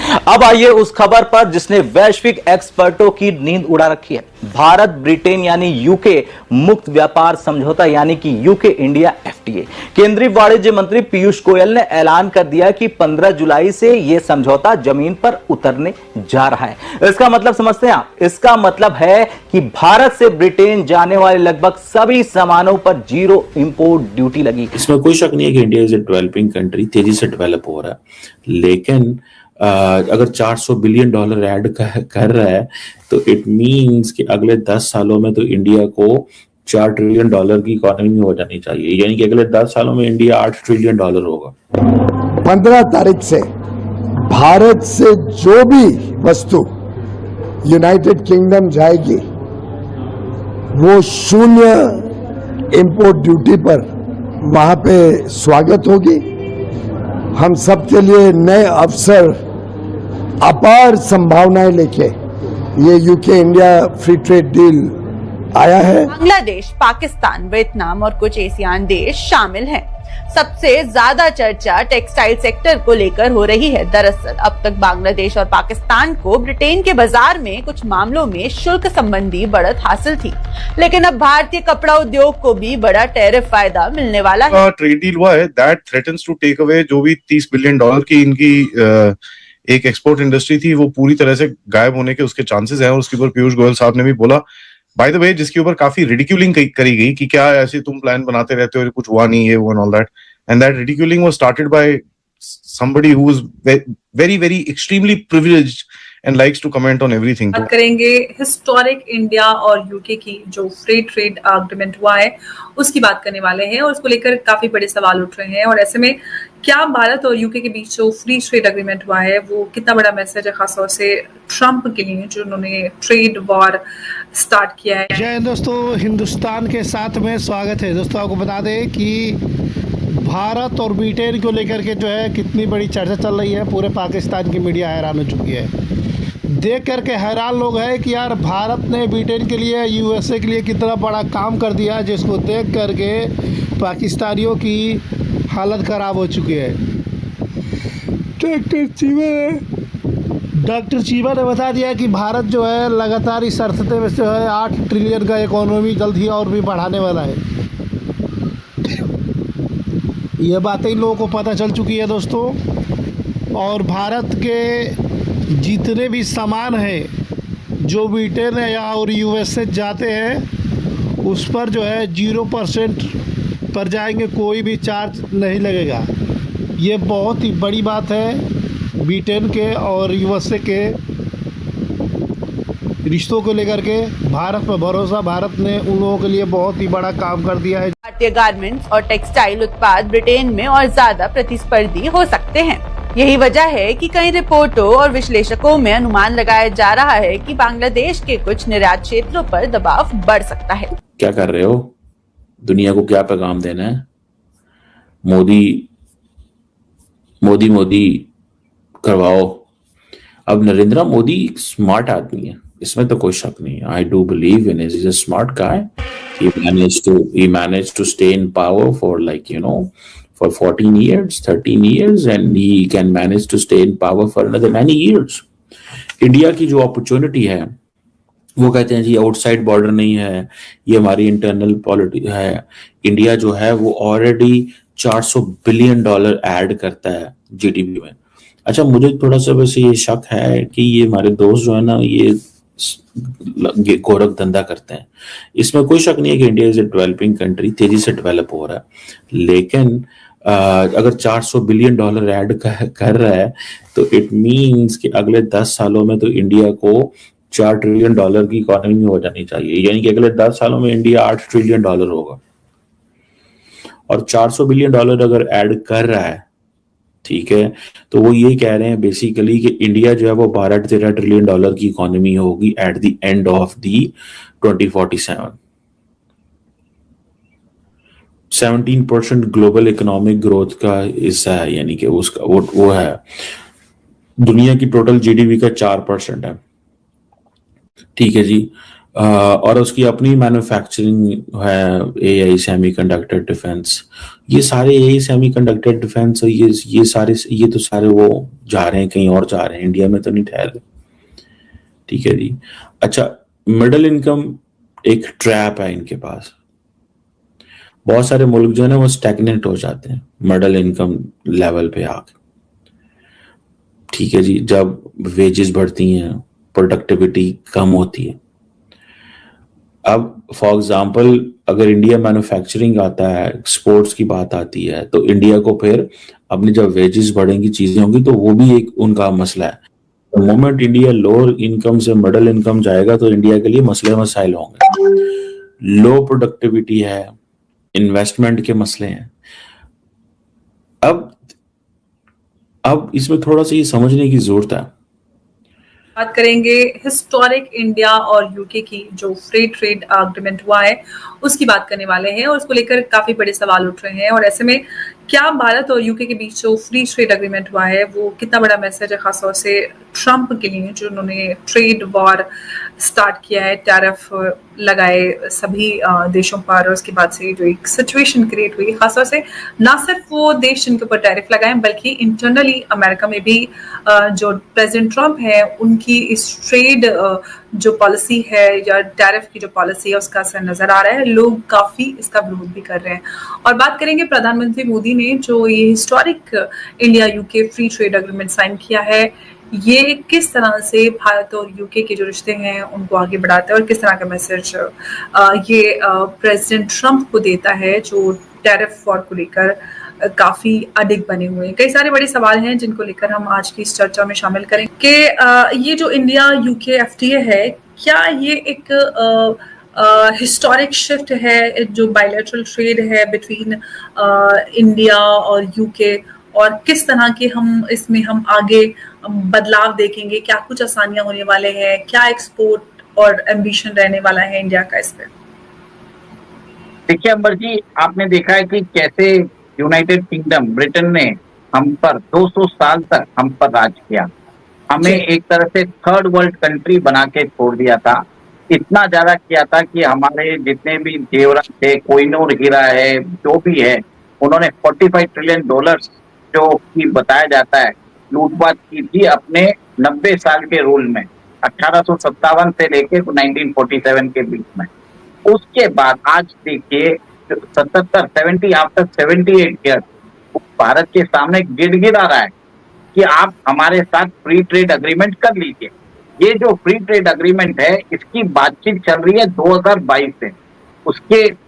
अब आइए उस खबर पर जिसने वैश्विक एक्सपर्टों की नींद उड़ा रखी है। भारत ब्रिटेन यानी यूके मुक्त व्यापार समझौता यानी कि यूके इंडिया एफटीए। केंद्रीय वाणिज्य मंत्री पीयूष गोयल ने ऐलान कर दिया कि 15 जुलाई से यह समझौता जमीन पर उतरने जा रहा है। इसका मतलब समझते हैं आप? इसका मतलब है कि भारत से ब्रिटेन जाने वाले लगभग सभी सामानों पर जीरो इंपोर्ट ड्यूटी लगी। इसमें कोई शक नहीं है कि India is a developing country, तेजी से डेवलप हो रहा है, लेकिन अगर $400 बिलियन ऐड कर रहा है तो इट मींस कि अगले 10 सालों में तो इंडिया को $4 ट्रिलियन की इकोनॉमी हो जानी चाहिए, यानी कि अगले 10 सालों में इंडिया $8 ट्रिलियन होगा। 15 तारीख से भारत से जो भी वस्तु यूनाइटेड किंगडम जाएगी वो शून्य इंपोर्ट ड्यूटी पर वहां पे स्वागत होगी। हम सबके लिए नए अवसर, अपार संभावनाएं लेके ये UK India free trade deal आया है। बांग्लादेश, पाकिस्तान, वियतनाम और कुछ एशियान देश शामिल हैं। सबसे ज्यादा चर्चा टेक्सटाइल सेक्टर को लेकर हो रही है। दरअसल अब तक बांग्लादेश और पाकिस्तान को ब्रिटेन के बाजार में कुछ मामलों में शुल्क संबंधी बढ़त हासिल थी, लेकिन अब भारतीय कपड़ा उद्योग को भी बड़ा टैरिफ फायदा मिलने वाला है। ट्रेड डील हुआ है that threatens to take away जो भी $30 बिलियन की इनकी एक एक्सपोर्ट इंडस्ट्री थी, वो पूरी तरह से गायब होने के उसके चांसेस हैं। और उसके ऊपर पीयूष गोयल साहब ने भी बोला, बाय द वे, जिसके ऊपर काफी रिडिक्यूलिंग करी गई कि क्या ऐसे तुम प्लान बनाते रहते हो, कुछ हुआ नहीं है वो and all that, and that ridiculing was started by somebody who is very extremely privileged and likes to comment on everything. बात करेंगे हिस्टोरिक इंडिया और यूके की जो फ्री ट्रेड एग्रीमेंट हुआ है उसकी बात करने वाले हैं, और उसको लेकर काफी बड़े सवाल उठ रहे हैं। और ऐसे में क्या भारत और यूके के बीच जो फ्री ट्रेड एग्रीमेंट हुआ है वो कितना बड़ा मैसेज है खासतौर से ट्रंप के लिए, जो उन्होंने ट्रेड वॉर स्टार्ट किया है। जय हिंद दोस्तों, हिंदुस्तान के साथ में स्वागत है। दोस्तों आपको बता दें कि भारत और ब्रिटेन को लेकर के जो है कितनी बड़ी चर्चा चल रही है। पूरे पाकिस्तान की मीडिया हैरान हो चुकी है। देख करके हैरान लोग हैं कि यार भारत ने ब्रिटेन के लिए, यूएसए के लिए कितना बड़ा काम कर दिया, जिसको देख करके पाकिस्तानियों की हालत ख़राब हो चुकी है। डॉक्टर चीमा ने बता दिया कि भारत जो है लगातार इस अर्थते में जो है 8 ट्रिलियन का इकोनॉमी जल्द ही और भी बढ़ाने वाला है। ये बातें इन लोगों को पता चल चुकी है दोस्तों। और भारत के जितने भी सामान हैं जो ब्रिटेन या और यूएसए जाते हैं उस पर जो है 0% पर जाएंगे, कोई भी चार्ज नहीं लगेगा। ये बहुत ही बड़ी बात है ब्रिटेन के और यूएसए के रिश्तों को लेकर के। भारत पर भरोसा, भारत ने उन लोगों के लिए बहुत ही बड़ा काम कर दिया है। भारतीय गारमेंट्स और टेक्सटाइल उत्पाद ब्रिटेन में और ज्यादा प्रतिस्पर्धी हो सकते हैं। यही वजह है कि कई रिपोर्टों और विश्लेषकों में अनुमान लगाया जा रहा है कि बांग्लादेश के कुछ निर्यात क्षेत्रों पर दबाव बढ़ सकता है। क्या कर रहे हो? दुनिया को क्या पैगाम देना है? मोदी करवाओ। अब नरेंद्र मोदी स्मार्ट आदमी है, इसमें तो कोई शक नहीं है। I do believe in is a smart guy. He managed to stay in power for for 14 years, 13 years, and he can manage to stay in power for another many years. India की जो opportunity है वो कहते हैं जी outside border नहीं है, ये हमारी इंटरनल पॉलिटी है। इंडिया जो है वो ऑलरेडी $400 बिलियन ऐड करता है जीडीपी में। अच्छा, मुझे थोड़ा सा वैसे ये शक है कि ये हमारे दोस्त जो है ना ये गोरख धंधा करते हैं। इसमें कोई शक नहीं है कि India is a developing country, तेजी से डेवलप हो रहा है, लेकिन अगर $400 बिलियन ऐड कर रहा है तो इट मींस कि अगले 10 सालों में तो इंडिया को $4 ट्रिलियन की इकोनॉमी हो जानी चाहिए, यानी कि अगले 10 सालों में इंडिया $8 ट्रिलियन होगा। और $400 बिलियन अगर ऐड कर रहा है, ठीक है, तो वो ये कह रहे हैं बेसिकली कि इंडिया जो है वो $12-13 ट्रिलियन की इकोनॉमी होगी at the end of the 2047। 17% global economic growth का हिस्सा है, यानी कि उसका वो है। दुनिया की टोटल जीडीपी का 4% है, ठीक है जी। और उसकी अपनी मैन्युफैक्चरिंग है, एआई सेमीकंडक्टर डिफेंस, ये सारे एआई सेमीकंडक्टर डिफेंस, ये तो सारे वो जा रहे हैं, कहीं और जा रहे हैं, इंडिया में तो नहीं ठहर रहे। ठीक है जी। अच्छा, मिडिल इनकम एक ट्रैप है इनके पास। बहुत सारे मुल्क जो है ना वो स्टैग्नेंट हो जाते हैं मिडिल इनकम लेवल पे आके। ठीक है जी, जब वेजेस बढ़ती हैं, प्रोडक्टिविटी कम होती है। अब फॉर एग्जांपल अगर इंडिया मैन्युफैक्चरिंग आता है, एक्सपोर्ट्स की बात आती है, तो इंडिया को फिर अपनी जब वेजेस बढ़ेंगी, चीजें होंगी, तो वो भी एक उनका मसला है। तो मोमेंट इंडिया लोअर इनकम से मिडिल इनकम जाएगा तो इंडिया के लिए मसले मसाइल होंगे। लो प्रोडक्टिविटी है, इन्वेस्टमेंट के मसले हैं। अब इसमें थोड़ा सा ये समझने की जरूरत है। बात करेंगे हिस्टोरिक इंडिया और यूके की जो फ्री ट्रेड एग्रीमेंट हुआ है उसकी बात करने वाले हैं, और उसको लेकर काफी बड़े सवाल उठ रहे हैं। और ऐसे में क्या भारत और यूके के बीच जो फ्री ट्रेड एग्रीमेंट हुआ है वो कितना बड़ा मैसेज है, खासतौर से ट्रंप के लिए जो उन्होंने ट्रेड वॉर स्टार्ट किया है, टैरिफ लगाए सभी देशों पर, और उसके बाद से जो एक सिचुएशन क्रिएट हुई, खासतौर से ना सिर्फ वो देश जिनके ऊपर टैरिफ लगाए बल्कि इंटरनली अमेरिका में भी जो प्रेसिडेंट ट्रंप है उनकी इस ट्रेड जो पॉलिसी है या टैरिफ की जो पॉलिसी है उसका असर नजर आ रहा है। लोग काफी इसका विरोध भी कर रहे हैं। और बात करेंगे प्रधानमंत्री मोदी ने जो ये historic India UK free trade agreement sign किया है, ये किस तरह से भारत और यूके के जो रिश्ते हैं उनको आगे बढ़ाता है और किस तरह का मैसेज ये प्रेसिडेंट ट्रंप को देता है जो टैरिफ वॉर को लेकर काफी अडिग बने हुए हैं। कई सारे बड़े सवाल हैं जिनको लेकर हम आज की इस चर्चा में शामिल करेंगे कि ये जो इंडिया यूके एफटीए है, क्या ये एक हिस्टोरिक शिफ्ट है, जो बायलैटरल ट्रेड है बिटवीन इंडिया और यूके, और किस तरह के हम इसमें हम आगे बदलाव देखेंगे, क्या कुछ आसानियां होने वाले हैं, क्या एक्सपोर्ट और एम्बिशन रहने वाला है इंडिया का इस पे? देखिए अंबर जी, आपने देखा है कि कैसे यूनाइटेड किंगडम ब्रिटेन ने हम पर 200 साल तक हम पर राज किया, हमें एक तरह से थर्ड वर्ल्ड कंट्री बना के छोड़ दिया था। इतना ज्यादा किया था कि हमारे जितने भी जेवरात थे, कोहिनूर हीरा है, जो भी है, उन्होंने $45 ट्रिलियन जो कि बताया जाता है लूटपाट की थी अपने 90 साल के रूल में, 1857 से लेके 1947 के बीच में। उसके बाद आज देखिए 70 आफ्टर 78 ईयर भारत के सामने गिड़गिड़ा रहा है कि आप हमारे साथ फ्री ट्रेड एग्रीमेंट कर लीजिए। ये जो फ्री ट्रेड एग्रीमेंट है इसकी बातचीत चल रही है 2022 से।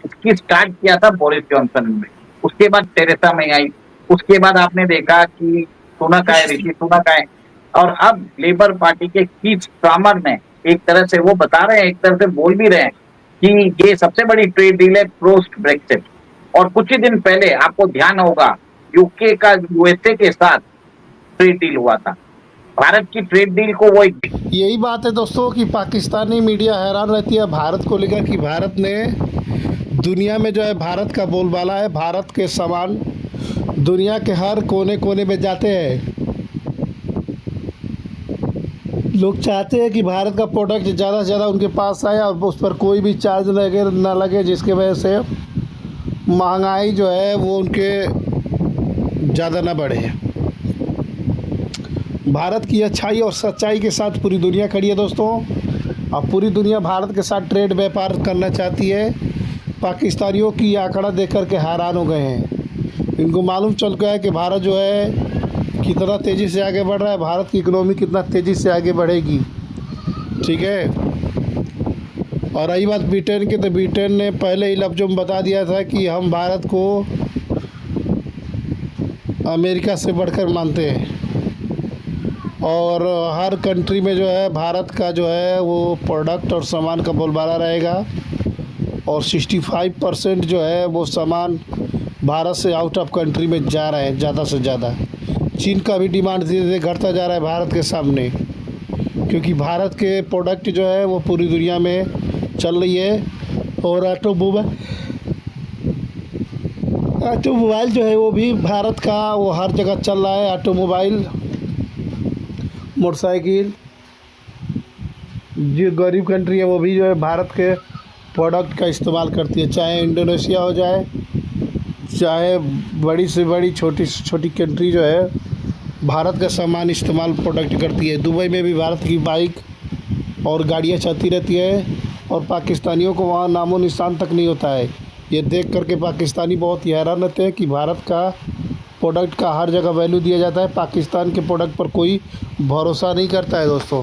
इसकी स्टार्ट किया था बोरिस जॉनसन ने, उसके बाद टेरेसा मे आई, उसके बाद आपने देखा कि सुनक आए, ऋषि सुनक आए, और अब लेबर पार्टी के कीर स्टारमर ने एक तरह से वो बता रहे हैं, एक तरह से बोल भी रहे हैं कि ये सबसे बड़ी ट्रेड डील है पोस्ट ब्रेक्सिट। और कुछ ही दिन पहले आपको ध्यान होगा यूके का यूएसए के साथ ट्रेड डील हुआ था। भारत की ट्रेड डील को वो यही बात है दोस्तों कि पाकिस्तानी मीडिया हैरान रहती है भारत को लेकर कि भारत ने दुनिया में जो है भारत का बोलबाला है, भारत के सामान दुनिया के हर कोने कोने में जाते हैं। लोग चाहते हैं कि भारत का प्रोडक्ट ज़्यादा से ज़्यादा उनके पास आए और उस पर कोई भी चार्ज ना लगे, जिसके वजह से महंगाई जो है वो उनके ज़्यादा ना बढ़े। भारत की अच्छाई और सच्चाई के साथ पूरी दुनिया खड़ी है दोस्तों। अब पूरी दुनिया भारत के साथ ट्रेड व्यापार करना चाहती है। पाकिस्तानियों की आंकड़ा देख कर के हैरान हो गए हैं। इनको मालूम चल गया है कि भारत जो है कितना तेज़ी से आगे बढ़ रहा है, भारत की इकोनॉमी कितना तेज़ी से आगे बढ़ेगी। ठीक है। और रही बात ब्रिटेन की, तो ब्रिटेन ने पहले ही लफ्ज़ों में बता दिया था कि हम भारत को अमेरिका से बढ़कर मानते हैं और हर कंट्री में जो है भारत का जो है वो प्रोडक्ट और सामान का बोलबाला रहेगा और 65% जो है वो सामान भारत से आउट ऑफ कंट्री में जा रहा है ज़्यादा से ज़्यादा। चीन का भी डिमांड धीरे धीरे घटता जा रहा है भारत के सामने, क्योंकि भारत के प्रोडक्ट जो है वो पूरी दुनिया में चल रही है। और ऑटोमोबाइल जो है वो भी भारत का वो हर जगह चल रहा है। ऑटोमोबाइल, मोटरसाइकिल, जो गरीब कंट्री है वो भी जो है भारत के प्रोडक्ट का इस्तेमाल करती है, चाहे इंडोनेशिया हो जाए, चाहे बड़ी से बड़ी छोटी से छोटी कंट्री जो है भारत का सामान इस्तेमाल प्रोडक्ट करती है। दुबई में भी भारत की बाइक और गाड़ियाँ चलती रहती है और पाकिस्तानियों को वहाँ नामो निशान तक नहीं होता है। ये देख करके पाकिस्तानी बहुत ही हैरान रहते हैं कि भारत का प्रोडक्ट का हर जगह वैल्यू दिया जाता है, पाकिस्तान के प्रोडक्ट पर कोई भरोसा नहीं करता है दोस्तों।